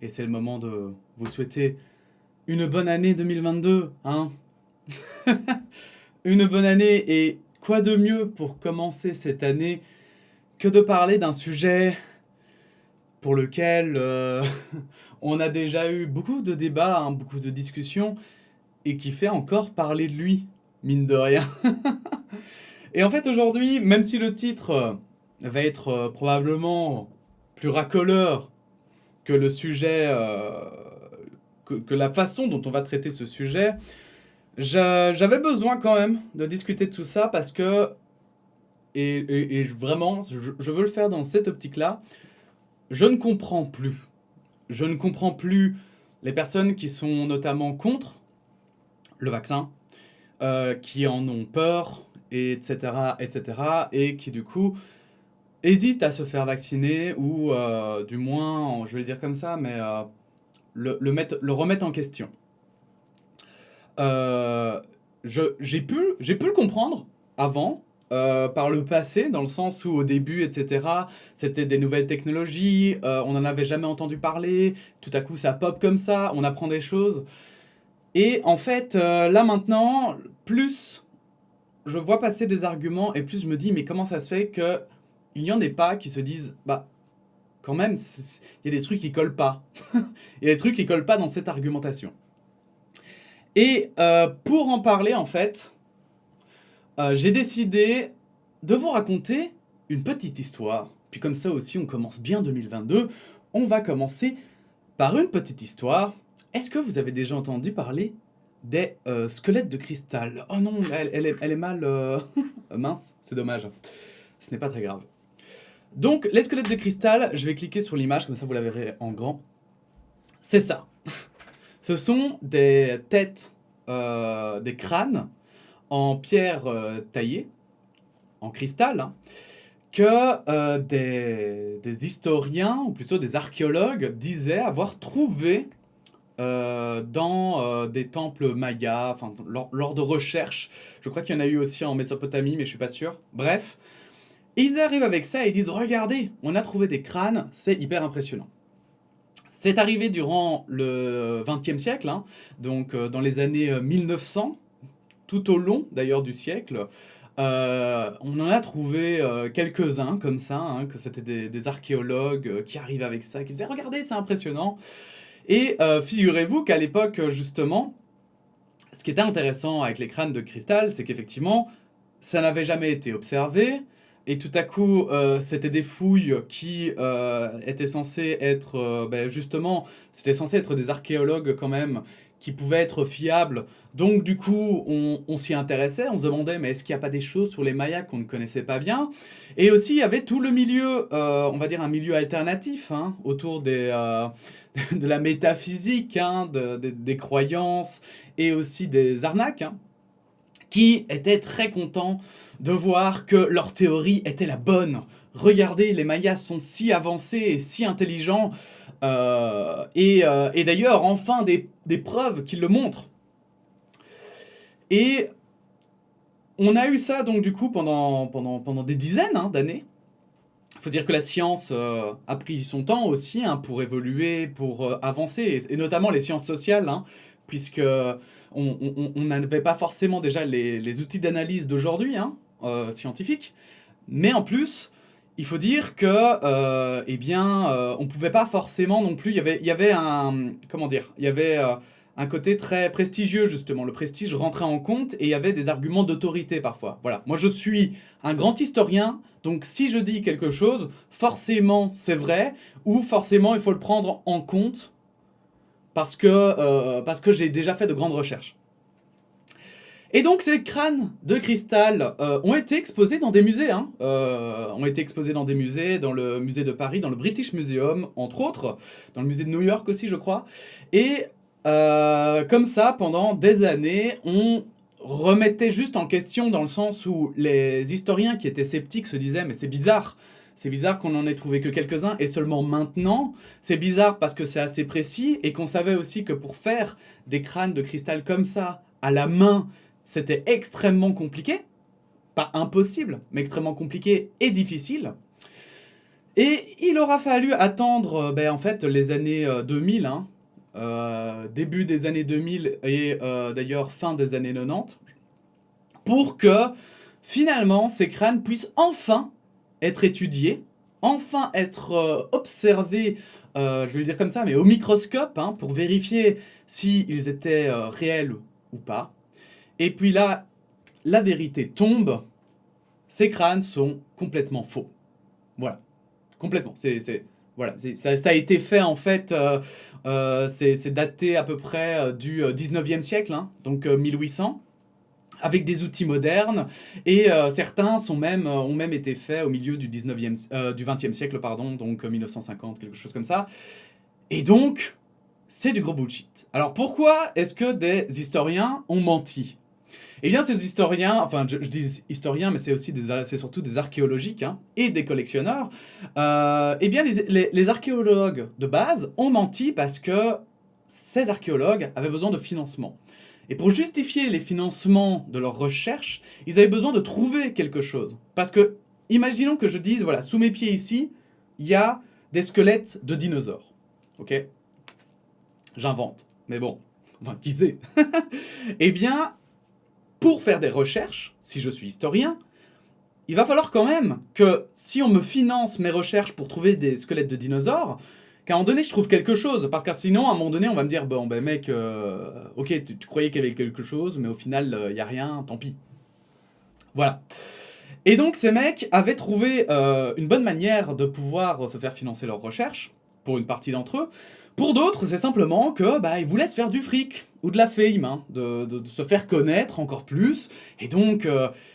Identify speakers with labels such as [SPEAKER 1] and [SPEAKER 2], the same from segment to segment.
[SPEAKER 1] Et c'est le moment de vous souhaiter une bonne année 2022, hein. Une bonne année, et quoi de mieux pour commencer cette année que de parler d'un sujet pour lequel on a déjà eu beaucoup de débats, hein, beaucoup de discussions, et qui fait encore parler de lui, mine de rien. Et en fait aujourd'hui, même si le titre va être probablement plus racoleur que le sujet, que la façon dont on va traiter ce sujet, j'avais besoin quand même de discuter de tout ça parce que, et vraiment, je veux le faire dans cette optique-là, je ne comprends plus. Je ne comprends plus les personnes qui sont notamment contre le vaccin, qui en ont peur, etc., etc., et qui du coup hésitent à se faire vacciner ou du moins, je vais le dire comme ça, mais le remettre en question. Euh, j'ai pu le comprendre avant, par le passé, dans le sens où au début, etc., c'était des nouvelles technologies, on n'en avait jamais entendu parler, tout à coup ça pop comme ça, on apprend des choses. Et en fait, là maintenant, plus je vois passer des arguments et plus je me dis, mais comment ça se fait que il n'y en ait pas qui se disent, bah, quand même, il y a des trucs qui collent pas. Il y a des trucs qui collent pas dans cette argumentation. Et pour en parler, en fait, j'ai décidé de vous raconter une petite histoire. Puis comme ça aussi, on commence bien 2022. On va commencer par une petite histoire. Est-ce que vous avez déjà entendu parler des squelettes de cristal? Oh non, elle est mal... mince, c'est dommage. Ce n'est pas très grave. Donc, les squelettes de cristal, je vais cliquer sur l'image, comme ça vous la verrez en grand. C'est ça. Ce sont des têtes, des crânes en pierre taillée, en cristal, hein, que des historiens, ou plutôt des archéologues, disaient avoir trouvé dans des temples mayas, enfin, lors de recherches. Je crois qu'il y en a eu aussi en Mésopotamie, mais je suis pas sûr. Bref, ils arrivent avec ça et ils disent, regardez, on a trouvé des crânes, c'est hyper impressionnant. C'est arrivé durant le XXe siècle, hein, donc dans les années 1900, tout au long d'ailleurs du siècle. On en a trouvé quelques-uns comme ça, hein, que c'était des archéologues qui arrivaient avec ça, qui disaient regardez, c'est impressionnant. Et figurez-vous qu'à l'époque, justement, ce qui était intéressant avec les crânes de cristal, c'est qu'effectivement, ça n'avait jamais été observé. Et tout à coup, c'était des fouilles qui étaient censées être, justement, c'était censé être des archéologues quand même, qui pouvaient être fiables. Donc du coup, on s'y intéressait, on se demandait, mais est-ce qu'il n'y a pas des choses sur les Mayas qu'on ne connaissait pas bien? Et aussi, il y avait tout le milieu, on va dire un milieu alternatif, hein, autour de la métaphysique, hein, des croyances, et aussi des arnaques, hein, qui étaient très contents de voir que leur théorie était la bonne. Regardez, les Mayas sont si avancés et si intelligents, et d'ailleurs, enfin, des preuves qui le montrent. Et on a eu ça, donc, du coup, pendant des dizaines, hein, d'années. Il faut dire que la science a pris son temps aussi, hein, pour évoluer, pour avancer, et notamment les sciences sociales, hein, puisque on n'avait pas forcément déjà les outils d'analyse d'aujourd'hui, hein, scientifiques, mais en plus, il faut dire que, on pouvait pas forcément non plus. Il y avait un, comment dire, il y avait un côté très prestigieux justement. Le prestige rentrait en compte et il y avait des arguments d'autorité parfois. Voilà. Moi, je suis un grand historien, donc si je dis quelque chose, forcément c'est vrai ou forcément il faut le prendre en compte parce que j'ai déjà fait de grandes recherches. Et donc ces crânes de cristal ont été exposés dans des musées, hein. Ont été exposés dans des musées, dans le musée de Paris, dans le British Museum, entre autres, dans le musée de New York aussi, je crois. Et comme ça, pendant des années, on remettait juste en question dans le sens où les historiens qui étaient sceptiques se disaient mais c'est bizarre qu'on en ait trouvé que quelques-uns et seulement maintenant. C'est bizarre parce que c'est assez précis et qu'on savait aussi que pour faire des crânes de cristal comme ça, à la main, c'était extrêmement compliqué. Pas impossible, mais extrêmement compliqué et difficile. Et il aura fallu attendre en fait les années 2000, hein, début des années 2000 et d'ailleurs fin des années 90, pour que finalement ces crânes puissent enfin être étudiés, enfin être observés, je vais le dire comme ça, mais au microscope, hein, pour vérifier s'ils étaient réels ou pas. Et puis là, la vérité tombe, ces crânes sont complètement faux. Voilà, complètement. Voilà, ça a été fait en fait, c'est daté à peu près du 19e siècle, hein, donc 1800, avec des outils modernes, et certains ont même été faits au milieu du 20e siècle, pardon, donc 1950, quelque chose comme ça. Et donc, c'est du gros bullshit. Alors pourquoi est-ce que des historiens ont menti? Eh bien, ces historiens, enfin, je dis historiens, mais c'est surtout des archéologiques, hein, et des collectionneurs. Eh bien, les archéologues de base ont menti parce que ces archéologues avaient besoin de financement. Et pour justifier les financements de leurs recherches, ils avaient besoin de trouver quelque chose. Parce que, imaginons que je dise, voilà, sous mes pieds ici, il y a des squelettes de dinosaures. Ok? J'invente. Mais bon, enfin, qui sait? Eh bien, pour faire des recherches, si je suis historien, il va falloir quand même que si on me finance mes recherches pour trouver des squelettes de dinosaures, qu'à un moment donné je trouve quelque chose. Parce que sinon, à un moment donné, on va me dire, bon ben mec, ok, tu croyais qu'il y avait quelque chose, mais au final, il n'y a rien, tant pis. Voilà. Et donc ces mecs avaient trouvé une bonne manière de pouvoir se faire financer leurs recherches, pour une partie d'entre eux. Pour d'autres, c'est simplement que ils voulaient se faire du fric, ou de la fame, hein, de se faire connaître encore plus. Et donc,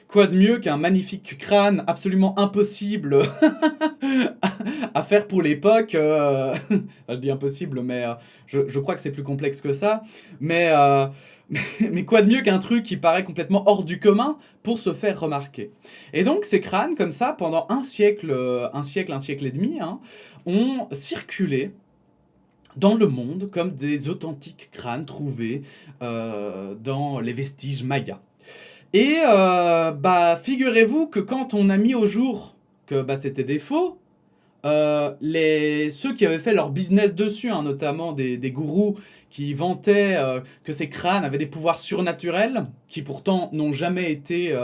[SPEAKER 1] quoi de mieux qu'un magnifique crâne absolument impossible à faire pour l'époque. Enfin, je dis impossible, mais je crois que c'est plus complexe que ça. Mais, mais quoi de mieux qu'un truc qui paraît complètement hors du commun pour se faire remarquer. Et donc ces crânes, comme ça, pendant un siècle et demi, hein, ont circulé dans le monde comme des authentiques crânes trouvés dans les vestiges mayas. Et figurez-vous que quand on a mis au jour que c'était des faux, ceux qui avaient fait leur business dessus, hein, notamment des gourous qui vantaient que ces crânes avaient des pouvoirs surnaturels, qui pourtant n'ont jamais été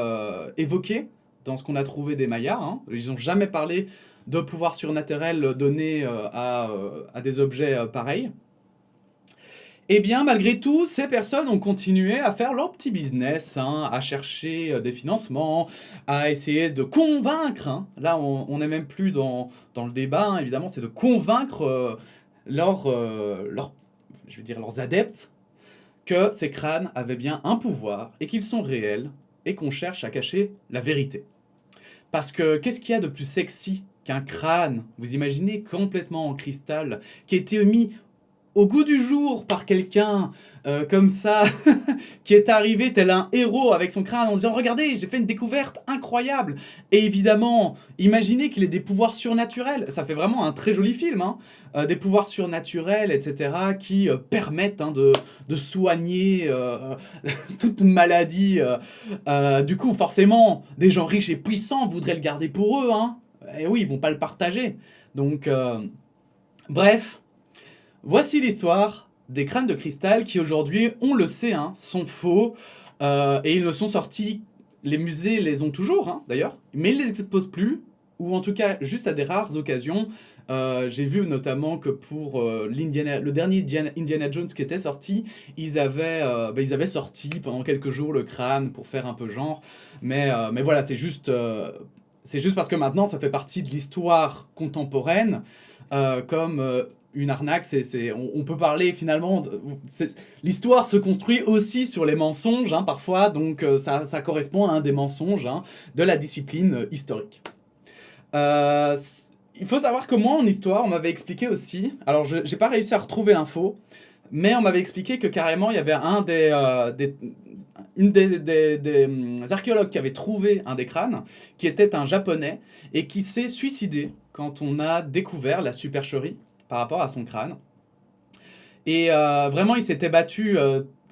[SPEAKER 1] évoqués dans ce qu'on a trouvé des Mayas. Hein. Ils n'ont jamais parlé de pouvoirs surnaturels donnés à des objets pareils. Eh bien, malgré tout, ces personnes ont continué à faire leur petit business, hein, à chercher des financements, à essayer de convaincre. Hein. Là, on n'est même plus dans le débat, hein, évidemment, c'est de convaincre je veux dire, leurs adeptes que ces crânes avaient bien un pouvoir et qu'ils sont réels et qu'on cherche à cacher la vérité. Parce que qu'est-ce qu'il y a de plus sexy qu'un crâne, vous imaginez, complètement en cristal, qui a été mis au goût du jour par quelqu'un comme ça, qui est arrivé tel un héros avec son crâne en disant « Regardez, j'ai fait une découverte incroyable !» Et évidemment, imaginez qu'il ait des pouvoirs surnaturels. Ça fait vraiment un très joli film, hein, des pouvoirs surnaturels, etc., qui permettent de soigner toute maladie. Du coup, forcément, des gens riches et puissants voudraient le garder pour eux. Hein. Et oui, ils vont pas le partager. Donc, bref... Voici l'histoire des crânes de cristal qui aujourd'hui, on le sait, hein, sont faux et ils ne sont sortis. Les musées les ont toujours, hein, d'ailleurs, mais ils les exposent plus, ou en tout cas juste à des rares occasions. J'ai vu notamment que pour le dernier Indiana Jones qui était sorti, ils avaient sorti pendant quelques jours le crâne pour faire un peu genre. Mais voilà, c'est juste parce que maintenant ça fait partie de l'histoire contemporaine, comme une arnaque, on peut parler finalement, l'histoire se construit aussi sur les mensonges, hein, parfois, donc ça correspond à un des mensonges, hein, de la discipline historique. Il faut savoir que moi, en histoire, on m'avait expliqué aussi, alors j'ai pas réussi à retrouver l'info, mais on m'avait expliqué que carrément, il y avait une des archéologues qui avait trouvé un des crânes, qui était un japonais, et qui s'est suicidé quand on a découvert la supercherie par rapport à son crâne. Et vraiment, il s'était battu,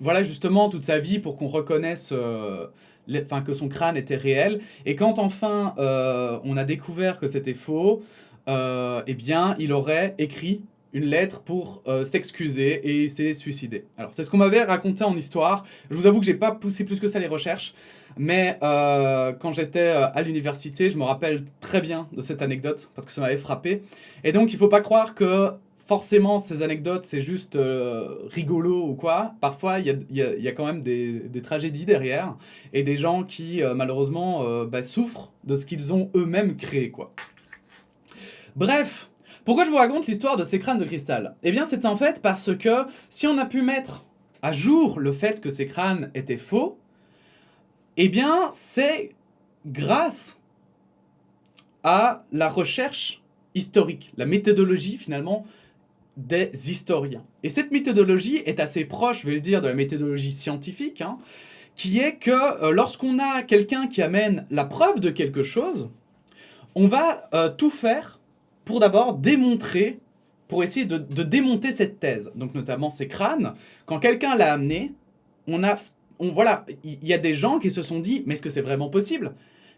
[SPEAKER 1] voilà, justement, toute sa vie pour qu'on reconnaisse que son crâne était réel. Et quand enfin on a découvert que c'était faux, eh bien, il aurait écrit une lettre pour s'excuser et s'est suicidé. Alors, c'est ce qu'on m'avait raconté en histoire. Je vous avoue que j'ai pas poussé plus que ça les recherches, mais quand j'étais à l'université, je me rappelle très bien de cette anecdote parce que ça m'avait frappé. Et donc, il faut pas croire que forcément ces anecdotes c'est juste rigolo ou quoi. Parfois, il y a quand même des tragédies derrière et des gens qui malheureusement souffrent de ce qu'ils ont eux-mêmes créé, quoi. Bref, pourquoi je vous raconte l'histoire de ces crânes de cristal? Eh bien, c'est en fait parce que si on a pu mettre à jour le fait que ces crânes étaient faux, eh bien, c'est grâce à la recherche historique, la méthodologie finalement des historiens. Et cette méthodologie est assez proche, je vais le dire, de la méthodologie scientifique, hein, qui est que lorsqu'on a quelqu'un qui amène la preuve de quelque chose, on va tout faire pour d'abord démontrer, pour essayer de démonter cette thèse. Donc notamment ces crânes, quand quelqu'un l'a amené, voilà, il y a des gens qui se sont dit, mais est-ce que c'est vraiment possible?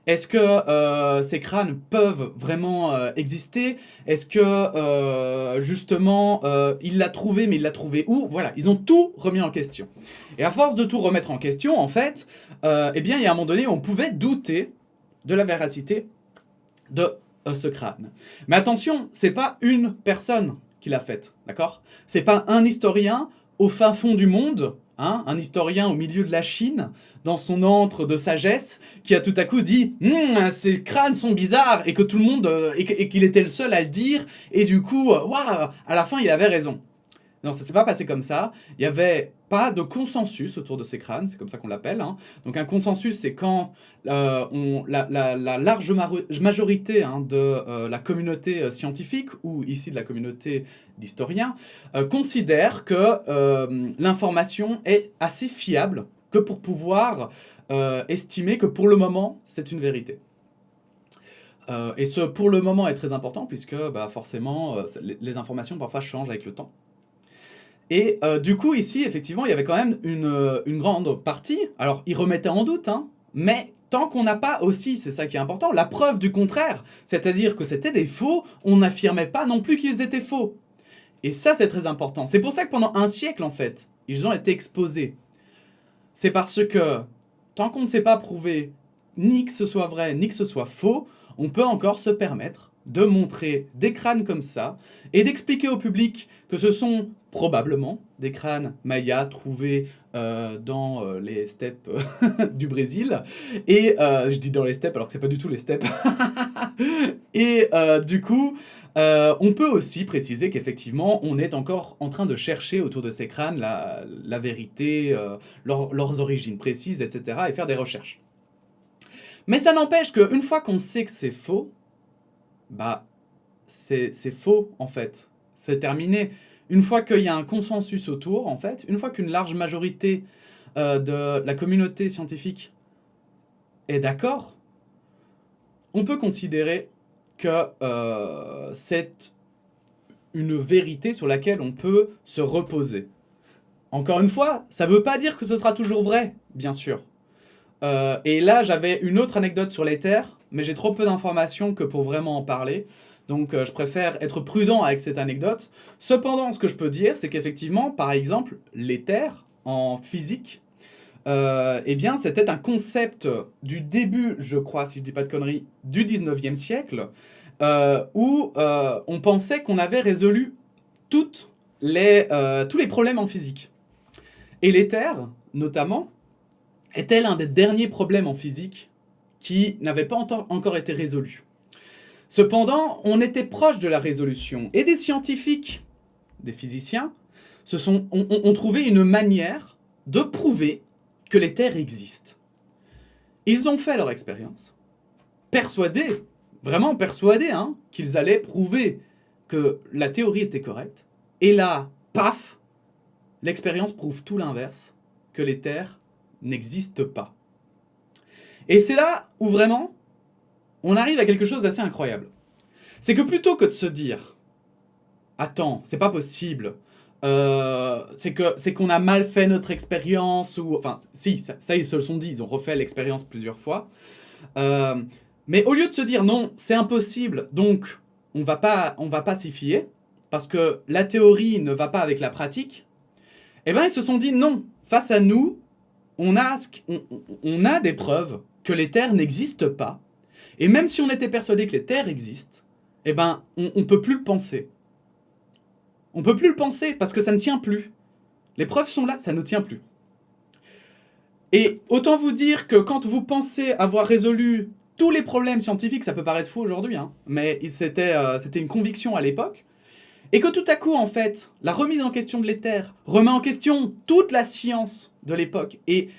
[SPEAKER 1] Est-ce que ces crânes peuvent vraiment exister? Est-ce que justement il l'a trouvé, mais il l'a trouvé où? Voilà, ils ont tout remis en question. Et à force de tout remettre en question, en fait, eh bien, il y a un moment donné où on pouvait douter de la véracité de ce crâne. Mais attention, c'est pas une personne qui l'a faite, d'accord? C'est pas un historien au fin fond du monde, hein, un historien au milieu de la Chine, dans son antre de sagesse, qui a tout à coup dit ces crânes sont bizarres, et que tout le monde, et qu'il était le seul à le dire, et du coup, waouh, à la fin il avait raison. Non, ça s'est pas passé comme ça. Il n'y avait pas de consensus autour de ces crânes, c'est comme ça qu'on l'appelle, hein. Donc un consensus, c'est quand la large majorité hein, de la communauté scientifique, ou ici de la communauté d'historiens, considère que l'information est assez fiable que pour pouvoir estimer que pour le moment, c'est une vérité. Et ce pour le moment est très important puisque forcément, les informations parfois changent avec le temps. Et du coup, ici, effectivement, il y avait quand même une grande partie. Alors, ils remettaient en doute, hein, mais tant qu'on n'a pas aussi, c'est ça qui est important, la preuve du contraire, c'est-à-dire que c'était des faux, on n'affirmait pas non plus qu'ils étaient faux. Et ça, c'est très important. C'est pour ça que pendant un siècle, en fait, ils ont été exposés. C'est parce que tant qu'on ne sait pas prouver ni que ce soit vrai, ni que ce soit faux, on peut encore se permettre de montrer des crânes comme ça et d'expliquer au public que ce sont probablement des crânes mayas trouvés dans les steppes du Brésil. Et je dis dans les steppes alors que c'est pas du tout les steppes. Et du coup, on peut aussi préciser qu'effectivement, on est encore en train de chercher autour de ces crânes la vérité, leurs origines précises, etc. et faire des recherches. Mais ça n'empêche qu'une fois qu'on sait que c'est faux, c'est faux en fait. C'est terminé. Une fois qu'il y a un consensus autour, en fait, une fois qu'une large majorité de la communauté scientifique est d'accord, on peut considérer que c'est une vérité sur laquelle on peut se reposer. Encore une fois, ça ne veut pas dire que ce sera toujours vrai, bien sûr. Et là, j'avais une autre anecdote sur l'éther, mais j'ai trop peu d'informations que pour vraiment en parler. Donc je préfère être prudent avec cette anecdote. Cependant, ce que je peux dire, c'est qu'effectivement, par exemple, l'éther, en physique, eh bien, c'était un concept du début, je crois, si je dis pas de conneries, du 19e siècle, où on pensait qu'on avait résolu tous les problèmes en physique. Et l'éther, notamment, était l'un des derniers problèmes en physique qui n'avait pas encore été résolu. Cependant, on était proche de la résolution. Et des scientifiques, des physiciens, ont trouvé une manière de prouver que l'éther existe. Ils ont fait leur expérience, persuadés, vraiment persuadés, hein, qu'ils allaient prouver que la théorie était correcte. Et là, paf, l'expérience prouve tout l'inverse, que l'éther n'existe pas. Et c'est là où vraiment, on arrive à quelque chose d'assez incroyable. C'est que plutôt que de se dire « Attends, c'est pas possible, c'est qu'on a mal fait notre expérience » ou... Enfin, si, ça ils se le sont dit, ils ont refait l'expérience plusieurs fois. Mais au lieu de se dire « Non, c'est impossible, donc on va pas s'y fier, parce que la théorie ne va pas avec la pratique, eh ben ils se sont dit non, face à nous, on a des preuves que les terres n'existent pas, et même si on était persuadé que les terres existent, eh ben on peut plus le penser. On peut plus le penser parce que ça ne tient plus. Les preuves sont là, ça ne tient plus. Et autant vous dire que quand vous pensez avoir résolu tous les problèmes scientifiques, ça peut paraître fou aujourd'hui, hein, mais c'était une conviction à l'époque, et que tout à coup, en fait, la remise en question de l'éther remet en question toute la science de l'époque et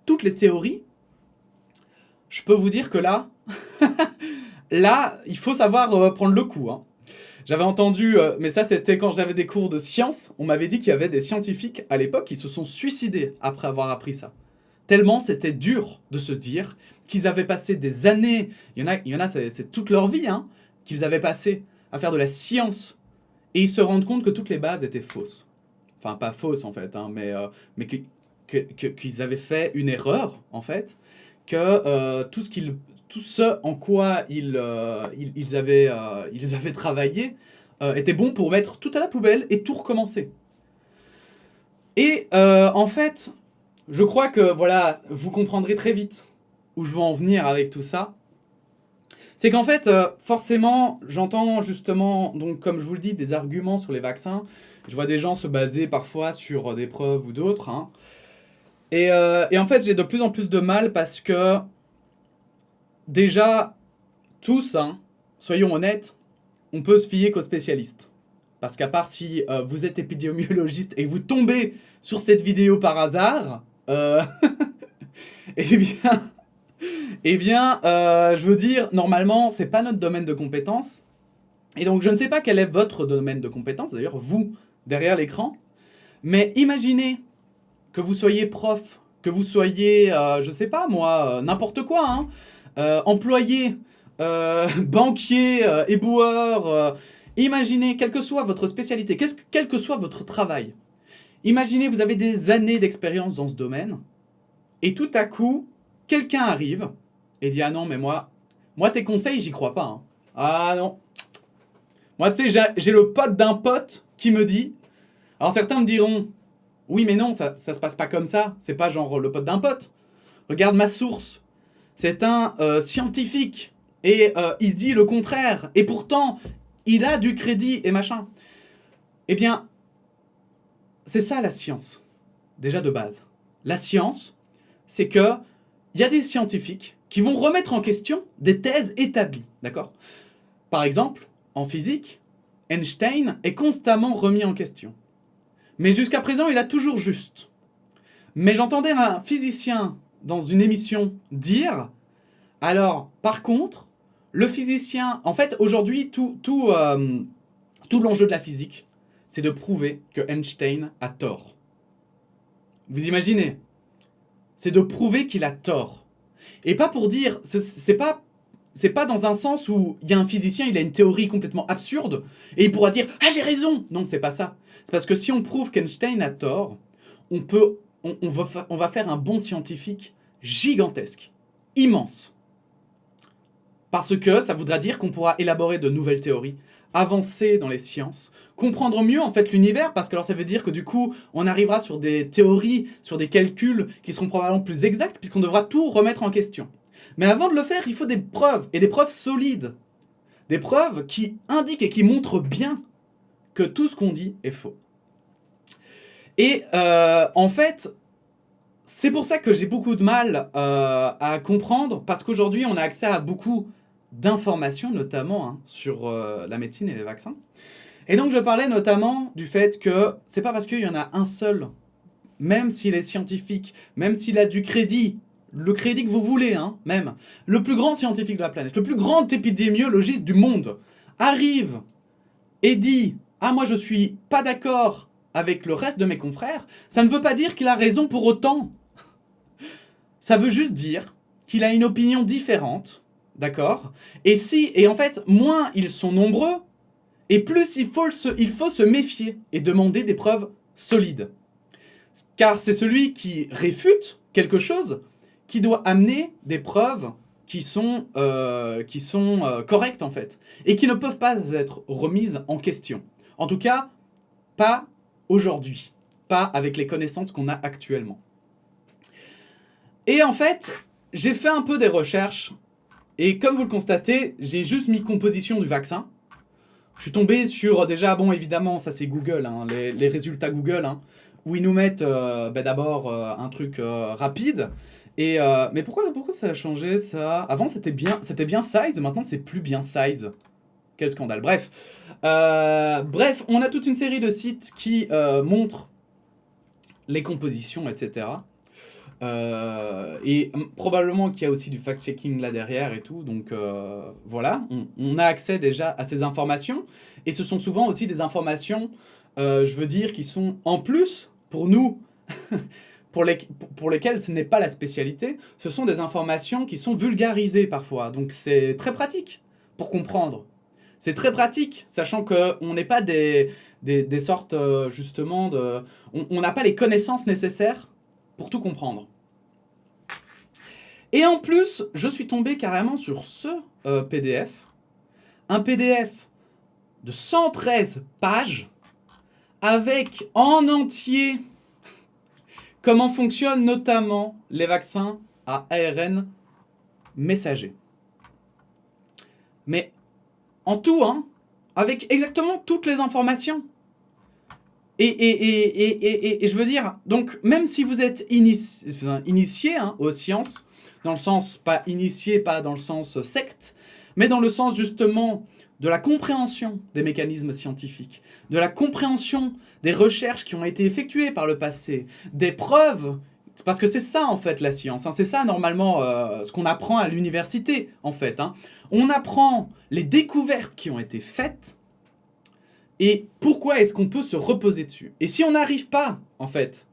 [SPEAKER 1] toutes les théories, je peux vous dire que là, là, il faut savoir prendre le coup, hein. J'avais entendu, mais ça c'était quand j'avais des cours de sciences, on m'avait dit qu'il y avait des scientifiques à l'époque qui se sont suicidés après avoir appris ça. Tellement c'était dur de se dire qu'ils avaient passé des années, il y en a c'est toute leur vie, hein, qu'ils avaient passé à faire de la science, et ils se rendent compte que toutes les bases étaient fausses. Enfin, pas fausses en fait, hein, mais qu'ils avaient fait une erreur, en fait, que tout ce en quoi ils avaient travaillé était bon pour mettre tout à la poubelle et tout recommencer. Et en fait, je crois que voilà, vous comprendrez très vite où je veux en venir avec tout ça. C'est qu'en fait, forcément, j'entends justement, donc comme je vous le dis, des arguments sur les vaccins. Je vois des gens se baser parfois sur des preuves ou d'autres, hein. Et en fait, j'ai de plus en plus de mal parce que déjà, tous, hein, soyons honnêtes, on peut se fier qu'aux spécialistes. Parce qu'à part si vous êtes épidémiologiste et vous tombez sur cette vidéo par hasard, eh bien, je veux dire, normalement, c'est pas notre domaine de compétence. Et donc, je ne sais pas quel est votre domaine de compétence, d'ailleurs, vous, derrière l'écran. Mais imaginez que vous soyez prof, que vous soyez, je sais pas moi, n'importe quoi, hein, employé, banquier, éboueur, imaginez, quelle que soit votre spécialité, quel que soit votre travail, imaginez vous avez des années d'expérience dans ce domaine, et tout à coup, quelqu'un arrive et dit « Ah non, mais moi tes conseils, j'y crois pas, hein. Ah non. Moi, tu sais, j'ai le pote d'un pote qui me dit... » Alors certains me diront « Oui, mais non, ça se passe pas comme ça. C'est pas genre le pote d'un pote. Regarde ma source. C'est un scientifique. Et il dit le contraire. Et pourtant, il a du crédit et machin. » Eh bien, c'est ça la science. Déjà de base. La science, c'est que il y a des scientifiques qui vont remettre en question des thèses établies. D'accord ? Par exemple, en physique, Einstein est constamment remis en question. Mais jusqu'à présent, il a toujours juste. Mais j'entendais un physicien dans une émission dire, alors, par contre, le physicien... En fait, aujourd'hui, tout l'enjeu de la physique, c'est de prouver que Einstein a tort. Vous imaginez ? C'est de prouver qu'il a tort. Et pas pour dire... C'est pas dans un sens où il y a un physicien, il a une théorie complètement absurde, et il pourra dire « Ah, j'ai raison !» Non, c'est pas ça. C'est parce que si on prouve qu'Einstein a tort, on va faire un bond scientifique gigantesque, immense. Parce que ça voudra dire qu'on pourra élaborer de nouvelles théories, avancer dans les sciences, comprendre mieux en fait l'univers, parce que alors ça veut dire que du coup, on arrivera sur des théories, sur des calculs qui seront probablement plus exacts, puisqu'on devra tout remettre en question. Mais avant de le faire, il faut des preuves, et des preuves solides. Des preuves qui indiquent et qui montrent bien que tout ce qu'on dit est faux. Et en fait, c'est pour ça que j'ai beaucoup de mal à comprendre, parce qu'aujourd'hui, on a accès à beaucoup d'informations, notamment hein, sur la médecine et les vaccins. Et donc, je parlais notamment du fait que c'est pas parce qu'il y en a un seul, même s'il est scientifique, même s'il a du crédit, le crédit que vous voulez, hein, même, le plus grand scientifique de la planète, le plus grand épidémiologiste du monde, arrive et dit « Ah, moi, je suis pas d'accord avec le reste de mes confrères », ça ne veut pas dire qu'il a raison pour autant. Ça veut juste dire qu'il a une opinion différente, d'accord ? Et en fait, moins ils sont nombreux, et plus il faut se méfier et demander des preuves solides. Car c'est celui qui réfute quelque chose qui doit amener des preuves qui sont correctes, en fait, et qui ne peuvent pas être remises en question. En tout cas, pas aujourd'hui, pas avec les connaissances qu'on a actuellement. Et en fait, j'ai fait un peu des recherches, et comme vous le constatez, j'ai juste mis composition du vaccin. Je suis tombé sur, déjà, bon, évidemment, ça c'est Google, hein, les résultats Google, hein, où ils nous mettent d'abord un truc rapide. Mais pourquoi ça a changé ça? Avant c'était bien size, maintenant c'est plus bien size. Quel scandale. Bref, on a toute une série de sites qui montrent les compositions, etc. Probablement qu'il y a aussi du fact-checking là derrière et tout. Donc voilà, on a accès déjà à ces informations. Et ce sont souvent aussi des informations, je veux dire, qui sont en plus pour nous, pour lesquelles ce n'est pas la spécialité. Ce sont des informations qui sont vulgarisées parfois. Donc c'est très pratique pour comprendre. C'est très pratique, sachant qu'on n'est pas des sortes, justement, de... On n'a pas les connaissances nécessaires pour tout comprendre. Et en plus, je suis tombé carrément sur ce PDF. Un PDF de 113 pages avec en entier comment fonctionnent notamment les vaccins à ARN messager. Mais en tout, hein, avec exactement toutes les informations. Et je veux dire, donc même si vous êtes initié hein, aux sciences, dans le sens, pas initié, pas dans le sens secte, mais dans le sens justement de la compréhension des mécanismes scientifiques, de la compréhension des recherches qui ont été effectuées par le passé, des preuves, parce que c'est ça en fait la science, hein, c'est ça normalement ce qu'on apprend à l'université en fait. Hein. On apprend les découvertes qui ont été faites et pourquoi est-ce qu'on peut se reposer dessus. Et si on n'arrive pas, en fait,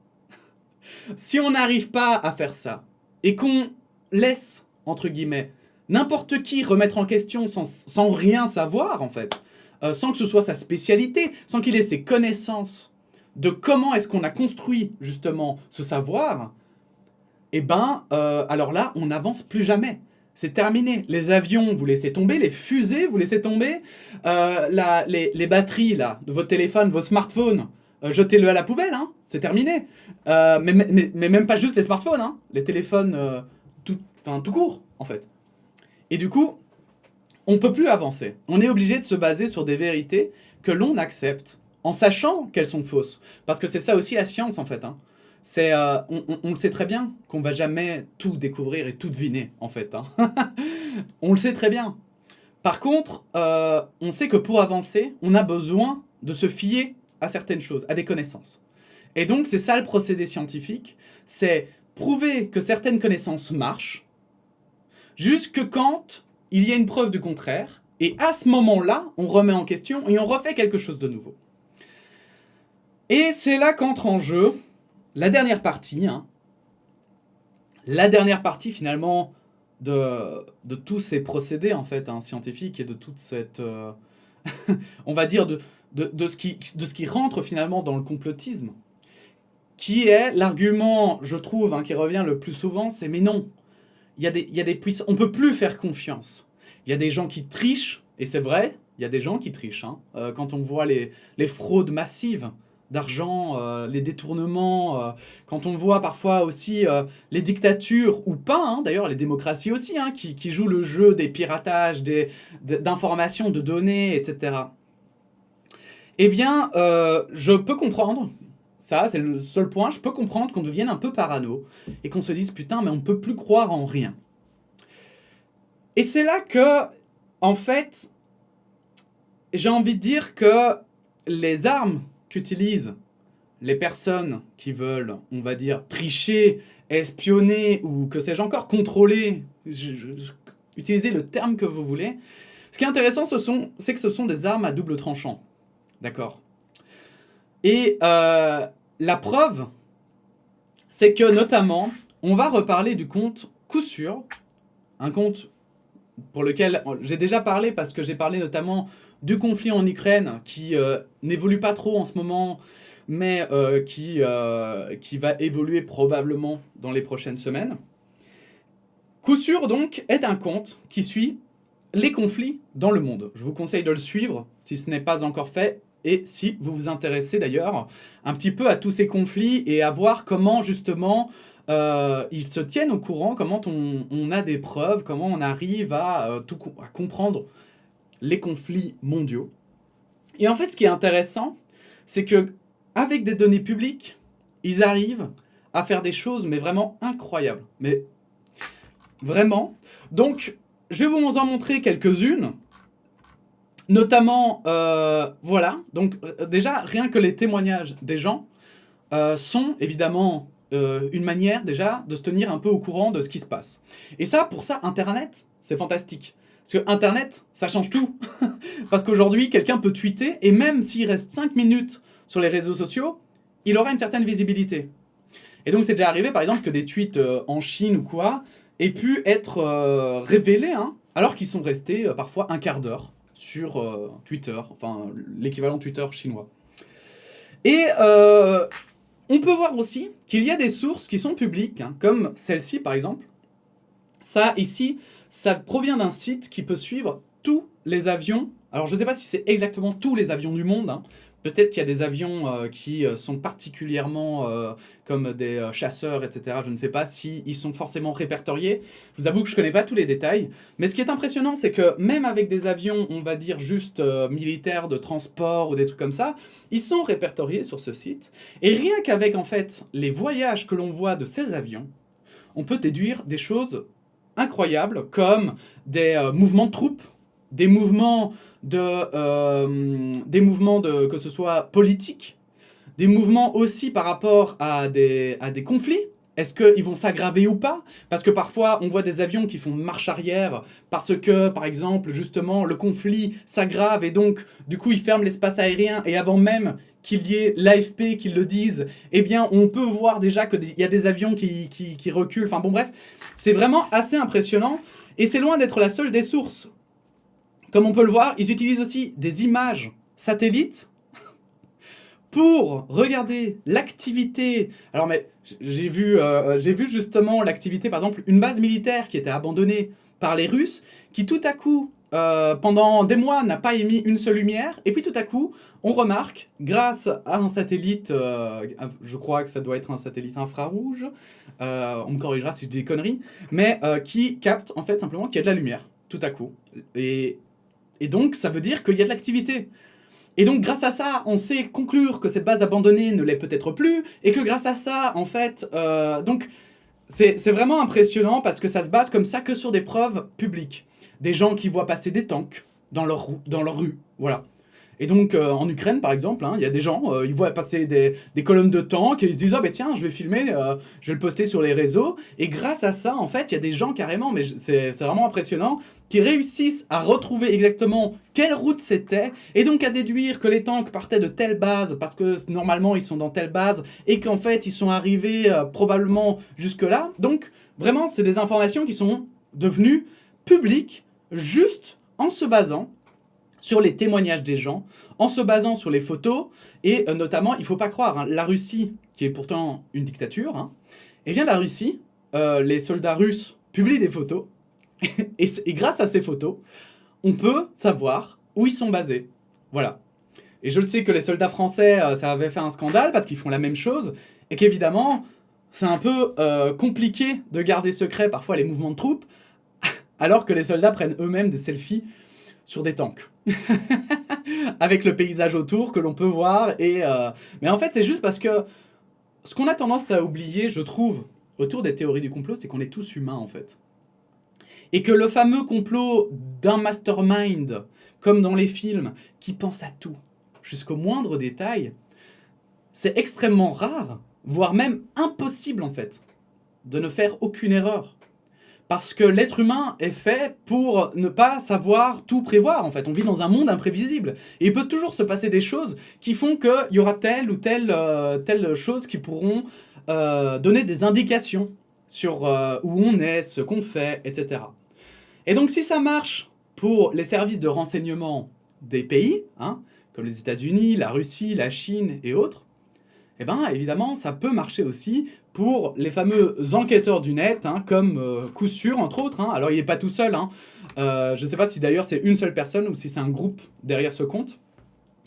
[SPEAKER 1] si on n'arrive pas à faire ça, et qu'on laisse, entre guillemets, n'importe qui remettre en question sans rien savoir, en fait, sans que ce soit sa spécialité, sans qu'il ait ses connaissances de comment est-ce qu'on a construit, justement, ce savoir, eh ben, alors là, on n'avance plus jamais. C'est terminé. Les avions, vous laissez tomber. Les fusées, vous laissez tomber. Les batteries là, de votre téléphone, vos smartphones, jetez-le à la poubelle. Hein. C'est terminé. Mais même pas juste les smartphones. Hein. Les téléphones tout court, en fait. Et du coup, on ne peut plus avancer. On est obligé de se baser sur des vérités que l'on accepte en sachant qu'elles sont fausses. Parce que c'est ça aussi la science, en fait. Hein. On le sait très bien qu'on va jamais tout découvrir et tout deviner, en fait. Hein. On le sait très bien. Par contre, on sait que pour avancer, on a besoin de se fier à certaines choses, à des connaissances. Et donc, c'est ça le procédé scientifique, c'est prouver que certaines connaissances marchent, jusque quand il y a une preuve du contraire, et à ce moment-là, on remet en question et on refait quelque chose de nouveau. Et c'est là qu'entre en jeu la dernière partie, hein, finalement de tous ces procédés en fait hein, scientifiques et de toute cette, on va dire de ce qui rentre finalement dans le complotisme, qui est l'argument, je trouve, hein, qui revient le plus souvent, c'est mais non, il y a des puissants, on peut plus faire confiance. Il y a des gens qui trichent et c'est vrai, il y a des gens qui trichent. Hein, quand on voit les fraudes massives d'argent, les détournements, quand on voit parfois aussi les dictatures, ou pas, hein, d'ailleurs les démocraties aussi, hein, qui jouent le jeu des piratages, d'informations, de données, etc. Eh bien, je peux comprendre, ça c'est le seul point, je peux comprendre qu'on devienne un peu parano, et qu'on se dise, putain, mais on ne peut plus croire en rien. Et c'est là que, en fait, j'ai envie de dire que les armes qu'utilisent les personnes qui veulent, on va dire, tricher, espionner ou que sais-je encore, contrôler, utilisez le terme que vous voulez. Ce qui est intéressant, c'est que ce sont des armes à double tranchant. D'accord ? Et la preuve, c'est que notamment, on va reparler du compte coup sûr, un compte pour lequel j'ai déjà parlé parce que j'ai parlé notamment du conflit en Ukraine qui n'évolue pas trop en ce moment, mais qui va évoluer probablement dans les prochaines semaines. Coup sûr, donc, est un compte qui suit les conflits dans le monde. Je vous conseille de le suivre si ce n'est pas encore fait et si vous vous intéressez d'ailleurs un petit peu à tous ces conflits et à voir comment justement ils se tiennent au courant, comment on a des preuves, comment on arrive à comprendre les conflits mondiaux. Et en fait, ce qui est intéressant, c'est que avec des données publiques, ils arrivent à faire des choses mais vraiment incroyables. Mais vraiment. Donc, je vais vous en montrer quelques-unes. Notamment, voilà. Donc, déjà, rien que les témoignages des gens sont évidemment une manière déjà de se tenir un peu au courant de ce qui se passe. Et ça, pour ça, Internet, c'est fantastique. Parce que Internet, ça change tout. Parce qu'aujourd'hui, quelqu'un peut tweeter, et même s'il reste 5 minutes sur les réseaux sociaux, il aura une certaine visibilité. Et donc, c'est déjà arrivé, par exemple, que des tweets en Chine ou quoi aient pu être révélés, hein, alors qu'ils sont restés parfois un quart d'heure sur Twitter, enfin l'équivalent Twitter chinois. Et on peut voir aussi qu'il y a des sources qui sont publiques, hein, comme celle-ci par exemple. Ça, ici, ça provient d'un site qui peut suivre tous les avions. Alors, je ne sais pas si c'est exactement tous les avions du monde, hein. Peut-être qu'il y a des avions qui sont particulièrement comme des chasseurs, etc. Je ne sais pas s'ils sont forcément répertoriés. Je vous avoue que je ne connais pas tous les détails. Mais ce qui est impressionnant, c'est que même avec des avions, on va dire juste militaires, de transport ou des trucs comme ça, ils sont répertoriés sur ce site. Et rien qu'avec en fait les voyages que l'on voit de ces avions, on peut déduire des choses incroyables comme des mouvements de troupes, des mouvements de que ce soit politiques, des mouvements aussi par rapport à des conflits. Est-ce qu'ils vont s'aggraver ou pas? Parce que parfois, on voit des avions qui font marche arrière parce que, par exemple, justement, le conflit s'aggrave et donc, du coup, ils ferment l'espace aérien et avant même qu'il y ait l'AFP qui le dise, eh bien, on peut voir déjà qu'il y a des avions qui reculent. Enfin bon, bref, c'est vraiment assez impressionnant et c'est loin d'être la seule des sources. Comme on peut le voir, ils utilisent aussi des images satellites pour regarder l'activité. Alors, mais j'ai vu justement l'activité, par exemple, une base militaire qui était abandonnée par les Russes, qui tout à coup, pendant des mois, n'a pas émis une seule lumière, et puis tout à coup, on remarque, grâce à un satellite, je crois que ça doit être un satellite infrarouge, on me corrigera si je dis des conneries, mais qui capte en fait simplement qu'il y a de la lumière, tout à coup. Et donc, ça veut dire qu'il y a de l'activité. Et donc, grâce à ça, on sait conclure que cette base abandonnée ne l'est peut-être plus, et que grâce à ça, en fait, donc, c'est vraiment impressionnant parce que ça se base comme ça que sur des preuves publiques. Des gens qui voient passer des tanks dans leur rue, voilà. Et donc, en Ukraine, par exemple, hein, il y a des gens, ils voient passer des colonnes de tanks et ils se disent « Ah ben tiens, je vais filmer, je vais le poster sur les réseaux. » Et grâce à ça, en fait, il y a des gens carrément, mais c'est vraiment impressionnant, qui réussissent à retrouver exactement quelle route c'était, et donc à déduire que les tanks partaient de telle base, parce que normalement, ils sont dans telle base, et qu'en fait, ils sont arrivés probablement jusque-là. Donc, vraiment, c'est des informations qui sont devenues publiques juste en se basant sur les témoignages des gens, en se basant sur les photos, et notamment, il ne faut pas croire, hein, la Russie, qui est pourtant une dictature, hein, eh bien la Russie, les soldats russes publient des photos, et grâce à ces photos, on peut savoir où ils sont basés. Voilà. Et je le sais que les soldats français, ça avait fait un scandale, parce qu'ils font la même chose, et qu'évidemment, c'est un peu compliqué de garder secret parfois les mouvements de troupes, alors que les soldats prennent eux-mêmes des selfies sur des tanks. Avec le paysage autour que l'on peut voir. Mais en fait, c'est juste parce que ce qu'on a tendance à oublier, je trouve, autour des théories du complot, c'est qu'on est tous humains, en fait. Et que le fameux complot d'un mastermind, comme dans les films, qui pense à tout, jusqu'au moindre détail, c'est extrêmement rare, voire même impossible, en fait, de ne faire aucune erreur. Parce que l'être humain est fait pour ne pas savoir tout prévoir, en fait. On vit dans un monde imprévisible. Et il peut toujours se passer des choses qui font qu'il y aura telle ou telle chose qui pourront donner des indications sur où on est, ce qu'on fait, etc. Et donc si ça marche pour les services de renseignement des pays, hein, comme les États-Unis, la Russie, la Chine et autres, eh ben, évidemment, ça peut marcher aussi pour les fameux enquêteurs du net, hein, comme Coup Sûr, entre autres. Hein. Alors, il n'est pas tout seul. Hein. Je ne sais pas si d'ailleurs c'est une seule personne ou si c'est un groupe derrière ce compte.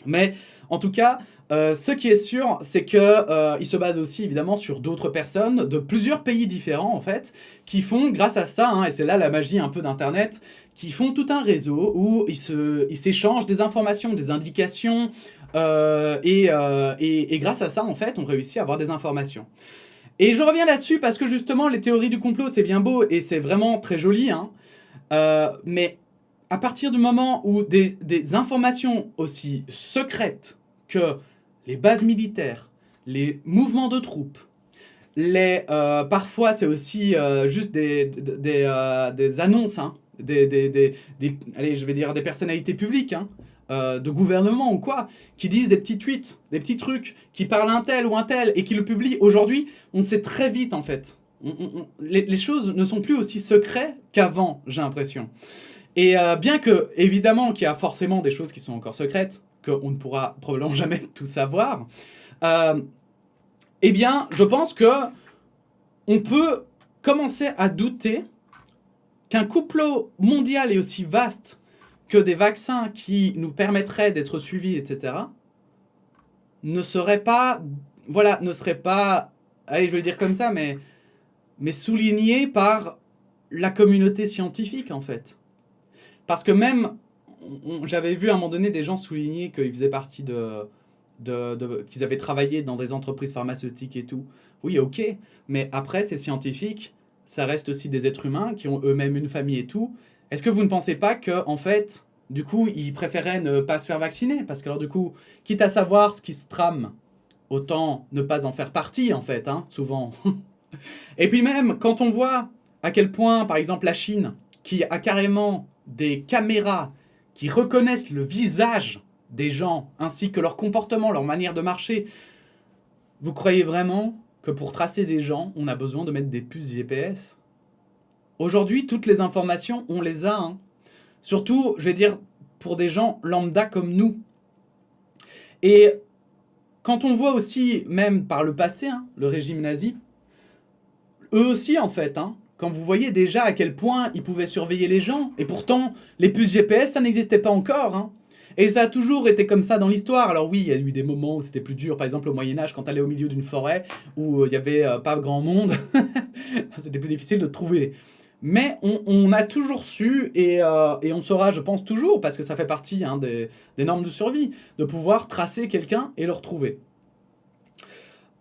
[SPEAKER 1] Mais en tout cas, ce qui est sûr, c'est que il se base aussi évidemment sur d'autres personnes de plusieurs pays différents en fait, qui font grâce à ça, hein, et c'est là la magie un peu d'Internet, qui font tout un réseau où ils s'échangent des informations, des indications, et grâce à ça en fait, on réussit à avoir des informations. Et je reviens là-dessus parce que justement, les théories du complot, c'est bien beau et c'est vraiment très joli, hein, mais à partir du moment où des informations aussi secrètes que les bases militaires, les mouvements de troupes, parfois c'est aussi juste des annonces, hein, allez, je vais dire des personnalités publiques, hein, de gouvernement ou quoi, qui disent des petits tweets, des petits trucs, qui parlent un tel ou un tel et qui le publient. Aujourd'hui, on sait très vite en fait. Les choses ne sont plus aussi secrètes qu'avant, j'ai l'impression. Et bien que, évidemment, qu'il y a forcément des choses qui sont encore secrètes, qu'on ne pourra probablement jamais tout savoir, eh bien, je pense que on peut commencer à douter qu'un complot mondial est aussi vaste que des vaccins qui nous permettraient d'être suivis, etc., ne serait pas, voilà, ne serait pas, allez, je vais le dire comme ça, mais souligné par la communauté scientifique, en fait. Parce que même, j'avais vu à un moment donné des gens souligner qu'ils faisaient partie qu'ils avaient travaillé dans des entreprises pharmaceutiques et tout. Oui, ok, mais après, ces scientifiques, ça reste aussi des êtres humains qui ont eux-mêmes une famille et tout. Est-ce que vous ne pensez pas que, en fait, du coup, ils préféraient ne pas se faire vacciner? Parce que alors, du coup, quitte à savoir ce qui se trame, autant ne pas en faire partie, en fait, hein, souvent. Et puis même, quand on voit à quel point, par exemple, la Chine, qui a carrément des caméras qui reconnaissent le visage des gens, ainsi que leur comportement, leur manière de marcher, vous croyez vraiment que pour tracer des gens, on a besoin de mettre des puces GPS? Aujourd'hui, toutes les informations, on les a. Hein. Surtout, je vais dire, pour des gens lambda comme nous. Et quand on voit aussi, même par le passé, hein, le régime nazi, eux aussi, en fait, hein, quand vous voyez déjà à quel point ils pouvaient surveiller les gens, et pourtant, les puces GPS, ça n'existait pas encore. Hein. Et ça a toujours été comme ça dans l'histoire. Alors oui, il y a eu des moments où c'était plus dur, par exemple au Moyen-Âge, quand tu allais au milieu d'une forêt, où il n'y avait pas grand monde, c'était plus difficile de trouver. Mais on a toujours su, et on saura, je pense, toujours, parce que ça fait partie hein, des normes de survie, de pouvoir tracer quelqu'un et le retrouver.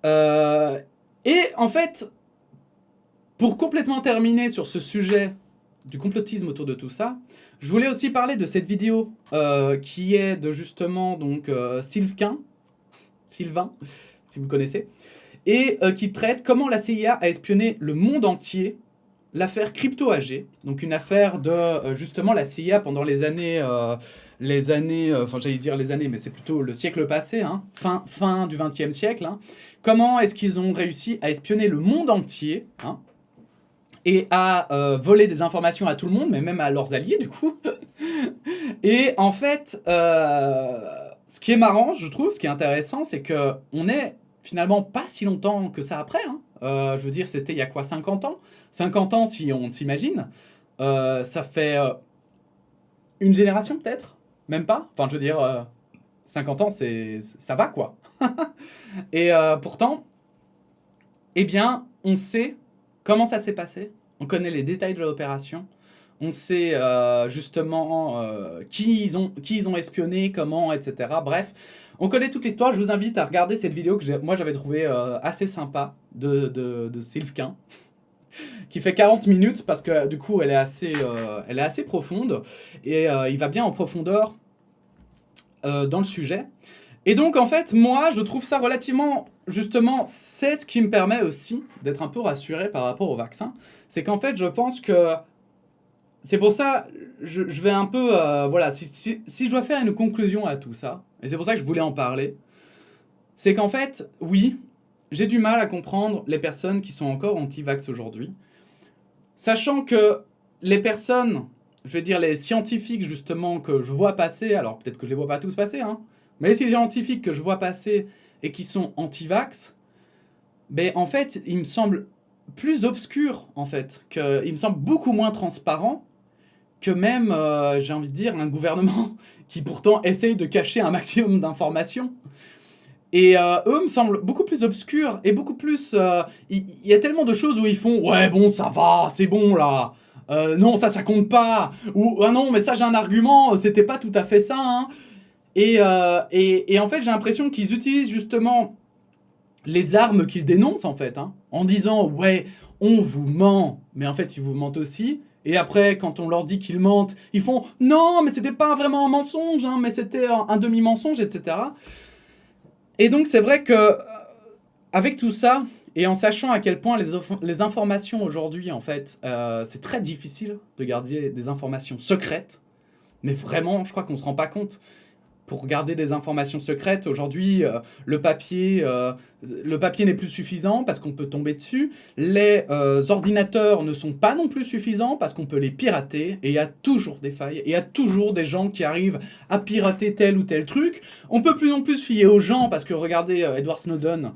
[SPEAKER 1] Et en fait, pour complètement terminer sur ce sujet du complotisme autour de tout ça, je voulais aussi parler de cette vidéo qui est de justement donc Sylvain, si vous le connaissez, et qui traite comment la CIA a espionné le monde entier, l'affaire Crypto AG, donc une affaire de justement la CIA pendant les années, enfin j'allais dire les années, mais c'est plutôt le siècle passé, hein, fin du XXe siècle. Hein. Comment est-ce qu'ils ont réussi à espionner le monde entier, hein, et à voler des informations à tout le monde, mais même à leurs alliés du coup. Et en fait, ce qui est marrant, je trouve, ce qui est intéressant, c'est qu'on est finalement pas si longtemps que ça après. Hein. Je veux dire, c'était il y a quoi, 50 ans 50 ans, si on s'imagine. Ça fait une génération peut-être. Même pas. Enfin, je veux dire, 50 ans, ça va quoi. Et pourtant, eh bien, on sait comment ça s'est passé. On connaît les détails de l'opération. On sait justement qui ils ont espionné, comment, etc. Bref, on connaît toute l'histoire. Je vous invite à regarder cette vidéo que moi j'avais trouvée assez sympa de Sylvain, qui fait 40 minutes parce que du coup elle est assez profonde et il va bien en profondeur dans le sujet. Et donc en fait, moi je trouve ça relativement, justement, c'est ce qui me permet aussi d'être un peu rassuré par rapport au vaccin. C'est qu'en fait je pense que c'est pour ça, je vais un peu, voilà, si je dois faire une conclusion à tout ça, et c'est pour ça que je voulais en parler, c'est qu'en fait, oui, j'ai du mal à comprendre les personnes qui sont encore anti-vax aujourd'hui, sachant que les personnes, je vais dire les scientifiques justement que je vois passer, alors peut-être que je les vois pas tous passer, hein, mais les scientifiques que je vois passer et qui sont anti-vax, ben en fait, il me semble plus obscur, en fait, il me semble beaucoup moins transparent que même, j'ai envie de dire, un gouvernement qui pourtant essaye de cacher un maximum d'informations. Et eux me semblent beaucoup plus obscurs et beaucoup plus... Il y a tellement de choses où ils font « Ouais, bon, ça va, c'est bon, là. Non, ça compte pas. » Ou « Ah non, mais ça, j'ai un argument, c'était pas tout à fait ça. Hein. » Et en fait, j'ai l'impression qu'ils utilisent justement les armes qu'ils dénoncent, en fait, hein, en disant « Ouais, on vous ment. » Mais en fait, ils vous mentent aussi. Et après, quand on leur dit qu'ils mentent, ils font « Non, mais c'était pas vraiment un mensonge, hein, mais c'était un demi-mensonge, etc. » Et donc, c'est vrai que, avec tout ça, et en sachant à quel point les informations aujourd'hui, en fait, c'est très difficile de garder des informations secrètes, mais vraiment, je crois qu'on ne se rend pas compte. Pour garder des informations secrètes, aujourd'hui, le papier n'est plus suffisant parce qu'on peut tomber dessus. Les ordinateurs ne sont pas non plus suffisants parce qu'on peut les pirater. Et il y a toujours des failles. Et il y a toujours des gens qui arrivent à pirater tel ou tel truc. On peut plus non plus se fier aux gens parce que regardez Edward Snowden.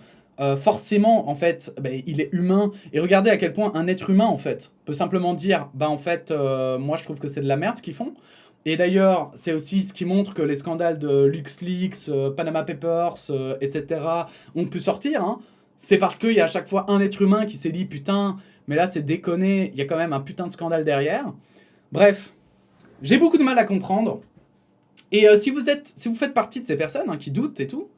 [SPEAKER 1] Forcément, en fait, il est humain. Et regardez à quel point un être humain, en fait, peut simplement dire, en fait, moi je trouve que c'est de la merde ce qu'ils font. Et d'ailleurs, c'est aussi ce qui montre que les scandales de LuxLeaks, Panama Papers, etc. ont pu sortir. Hein. C'est parce qu'il y a à chaque fois un être humain qui s'est dit putain, mais là c'est déconné, il y a quand même un putain de scandale derrière. Bref, j'ai beaucoup de mal à comprendre. Et si vous faites partie de ces personnes hein, qui doutent et tout,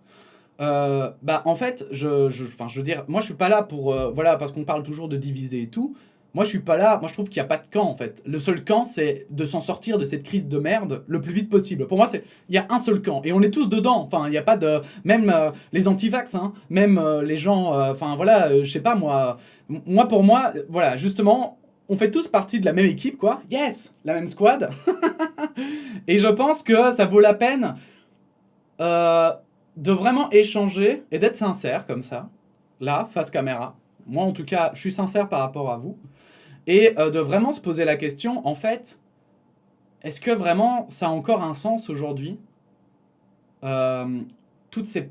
[SPEAKER 1] en fait, je veux dire, moi je suis pas là pour, voilà, parce qu'on parle toujours de diviser et tout. Moi je suis pas là, moi je trouve qu'il n'y a pas de camp en fait. Le seul camp c'est de s'en sortir de cette crise de merde le plus vite possible. Pour moi il y a un seul camp et on est tous dedans. Enfin il n'y a pas de... Même les anti-vax, hein, même les gens... Enfin voilà, je sais pas moi... Moi pour moi, voilà, justement, on fait tous partie de la même équipe quoi. Yes, la même squad. Et je pense que ça vaut la peine de vraiment échanger et d'être sincère comme ça. Là, face caméra. Moi en tout cas, je suis sincère par rapport à vous. Et de vraiment se poser la question, en fait, est-ce que vraiment ça a encore un sens aujourd'hui toutes ces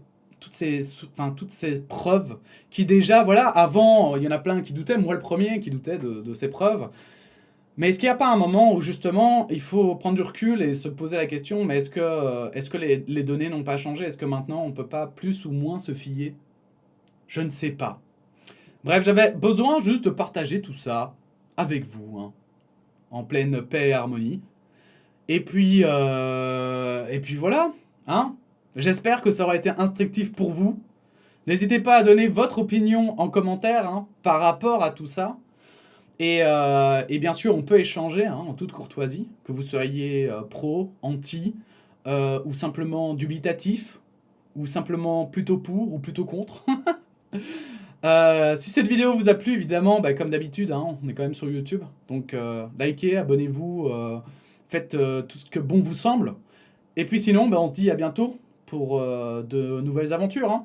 [SPEAKER 1] preuves qui déjà, voilà, avant, il y en a plein qui doutaient, moi le premier qui doutait de ces preuves. Mais est-ce qu'il n'y a pas un moment où justement il faut prendre du recul et se poser la question, mais est-ce que les données n'ont pas changé? Est-ce que maintenant on ne peut pas plus ou moins se fier? Je ne sais pas. Bref, j'avais besoin juste de partager tout ça avec vous, hein, en pleine paix et harmonie. Et puis voilà, hein. J'espère que ça aura été instructif pour vous. N'hésitez pas à donner votre opinion en commentaire hein, par rapport à tout ça. Et bien sûr, on peut échanger hein, en toute courtoisie, que vous soyez pro, anti, ou simplement dubitatif, ou simplement plutôt pour, ou plutôt contre. Si cette vidéo vous a plu, évidemment, comme d'habitude, hein, on est quand même sur YouTube. Donc likez, abonnez-vous, faites tout ce que bon vous semble. Et puis sinon, on se dit à bientôt pour de nouvelles aventures.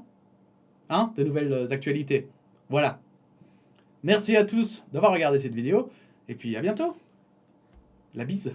[SPEAKER 1] Hein, de nouvelles actualités. Voilà. Merci à tous d'avoir regardé cette vidéo. Et puis à bientôt. La bise.